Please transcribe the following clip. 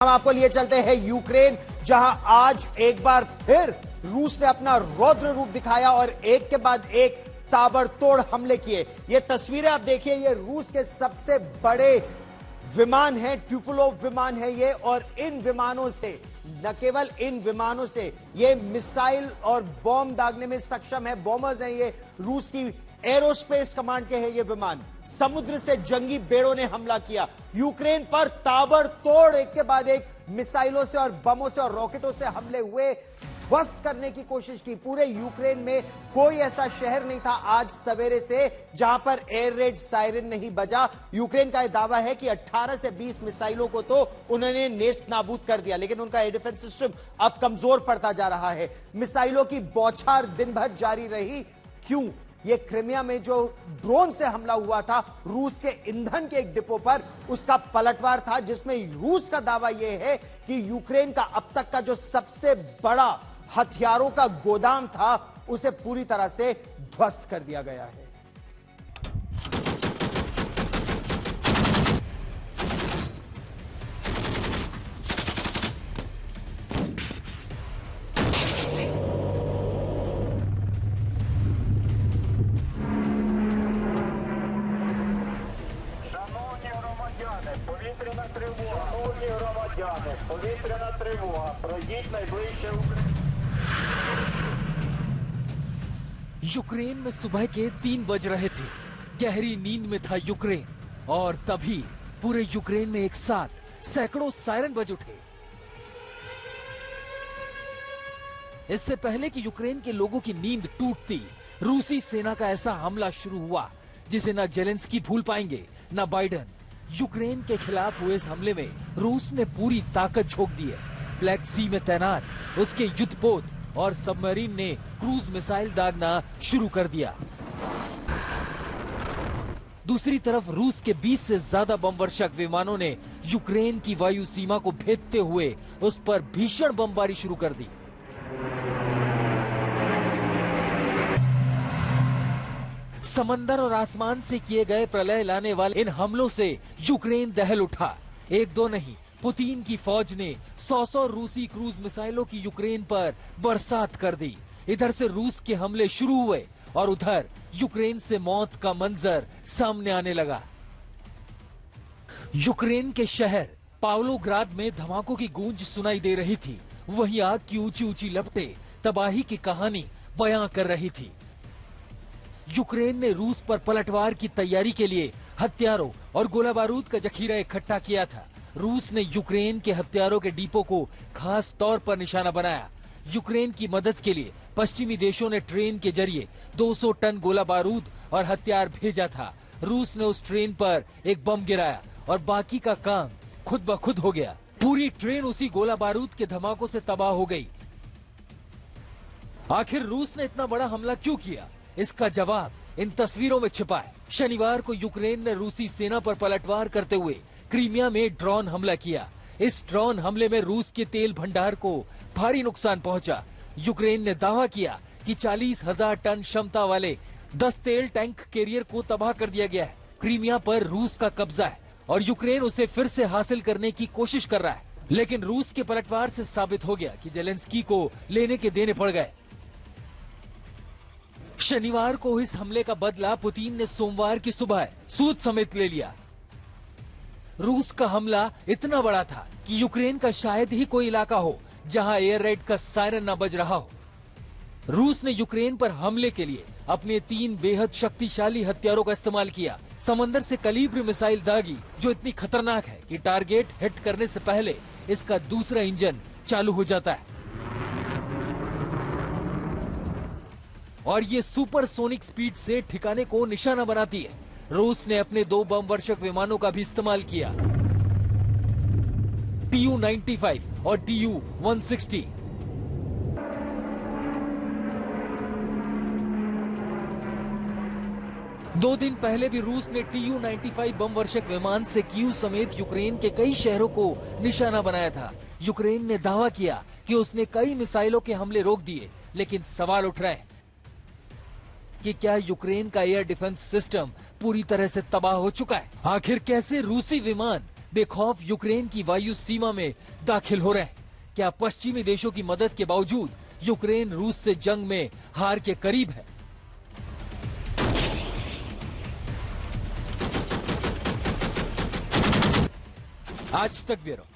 हम आपको लिए चलते हैं यूक्रेन, जहां आज एक बार फिर रूस ने अपना रौद्र रूप दिखाया और एक के बाद एक ताबड़तोड़ हमले किए। ये तस्वीरें आप देखिए, ये रूस के सबसे बड़े विमान हैं, ट्यूपुलोव विमान है ये, और इन विमानों से, न केवल इन विमानों से, ये मिसाइल और बॉम्ब दागने में सक्षम है। बॉम्बर्स हैं ये, रूस की एरोस्पेस कमांड के हैं ये विमान। समुद्र से जंगी बेड़ों ने हमला किया यूक्रेन पर, ताबड़तोड़ एक के बाद एक मिसाइलों से और बमों से और रॉकेटों से हमले हुए, ध्वस्त करने की कोशिश की। पूरे यूक्रेन में कोई ऐसा शहर नहीं था आज सवेरे से जहां पर एयर रेड सायरन नहीं बजा। यूक्रेन का यह दावा है कि 18 से 20 मिसाइलों को तो उन्होंने नेस्त नाबूद कर दिया, लेकिन उनका एयर डिफेंस सिस्टम अब कमजोर पड़ता जा रहा है। मिसाइलों की बौछार दिन भर जारी रही। क्यों? ये क्रिमिया में जो ड्रोन से हमला हुआ था रूस के ईंधन के एक डिपो पर, उसका पलटवार था, जिसमें रूस का दावा यह है कि यूक्रेन का अब तक का जो सबसे बड़ा हथियारों का गोदाम था उसे पूरी तरह से ध्वस्त कर दिया गया है। Повітряна тривога. Пройдіть найближче यूक्रेन में सुबह के 3 बज रहे थे। गहरी नींद में था यूक्रेन और तभी पूरे यूक्रेन में एक साथ सैकड़ों सायरन बज उठे। इससे पहले कि यूक्रेन के लोगों की नींद टूटती, रूसी सेना का ऐसा हमला शुरू हुआ जिसे न जेलेंस्की भूल पाएंगे न बाइडेन। यूक्रेन के खिलाफ हुए इस हमले में रूस ने पूरी ताकत झोंक दी है। ब्लैक सी में तैनात उसके युद्धपोत और सबमरीन ने क्रूज मिसाइल दागना शुरू कर दिया। दूसरी तरफ रूस के 20 से ज्यादा बमवर्षक विमानों ने यूक्रेन की वायु सीमा को भेदते हुए उस पर भीषण बमबारी शुरू कर दी। समंदर और आसमान से किए गए प्रलय लाने वाले इन हमलों से यूक्रेन दहल उठा। एक दो नहीं, पुतिन की फौज ने 100 रूसी क्रूज मिसाइलों की यूक्रेन पर बरसात कर दी। इधर से रूस के हमले शुरू हुए और उधर यूक्रेन से मौत का मंजर सामने आने लगा। यूक्रेन के शहर पावलोग्राद में धमाकों की गूंज सुनाई दे रही थी। वहीं आग की ऊंची ऊंची लपटें तबाही की कहानी बयां कर रही थी। यूक्रेन ने रूस पर पलटवार की तैयारी के लिए हथियारों और गोला बारूद का जखीरा इकट्ठा किया था। रूस ने यूक्रेन के हथियारों के डिपो को खास तौर पर निशाना बनाया। यूक्रेन की मदद के लिए पश्चिमी देशों ने ट्रेन के जरिए 200 टन गोला बारूद और हथियार भेजा था। रूस ने उस ट्रेन पर एक बम गिराया और बाकी का काम खुद ब खुद हो गया। पूरी ट्रेन उसी गोला बारूद के धमाकों से तबाह हो गई। आखिर रूस ने इतना बड़ा हमला क्यों किया? इसका जवाब इन तस्वीरों में छिपा है। शनिवार को यूक्रेन ने रूसी सेना पर पलटवार करते हुए क्रीमिया में ड्रोन हमला किया। इस ड्रोन हमले में रूस के तेल भंडार को भारी नुकसान पहुंचा। यूक्रेन ने दावा किया कि 40,000 टन क्षमता वाले 10 तेल टैंक कैरियर को तबाह कर दिया गया है। क्रीमिया पर रूस का कब्जा है और यूक्रेन उसे फिर से हासिल करने की कोशिश कर रहा है, लेकिन रूस के पलटवार से साबित हो गया कि जेलेंस्की को लेने के देने पड़ गए। शनिवार को इस हमले का बदला पुतिन ने सोमवार की सुबह सूद समेत ले लिया। रूस का हमला इतना बड़ा था कि यूक्रेन का शायद ही कोई इलाका हो जहां एयर रेड का सायरन न बज रहा हो। रूस ने यूक्रेन पर हमले के लिए अपने 3 बेहद शक्तिशाली हथियारों का इस्तेमाल किया। समंदर से कलीब्र मिसाइल दागी, जो इतनी खतरनाक है कि टारगेट हिट करने से पहले इसका दूसरा इंजन चालू हो जाता है और ये सुपरसोनिक स्पीड से ठिकाने को निशाना बनाती है। रूस ने अपने 2 बमवर्षक विमानों का भी इस्तेमाल किया, Tu-95 और Tu-160। दो दिन पहले भी रूस ने Tu-95 बमवर्षक विमान से कीव समेत यूक्रेन के कई शहरों को निशाना बनाया था। यूक्रेन ने दावा किया कि उसने कई मिसाइलों के हमले रोक दिए, लेकिन सवाल उठ रहे हैं कि क्या यूक्रेन का एयर डिफेंस सिस्टम पूरी तरह से तबाह हो चुका है? आखिर कैसे रूसी विमान बेखौफ यूक्रेन की वायु सीमा में दाखिल हो रहे हैं। क्या पश्चिमी देशों की मदद के बावजूद यूक्रेन रूस से जंग में हार के करीब है? आज तक ब्यूरो।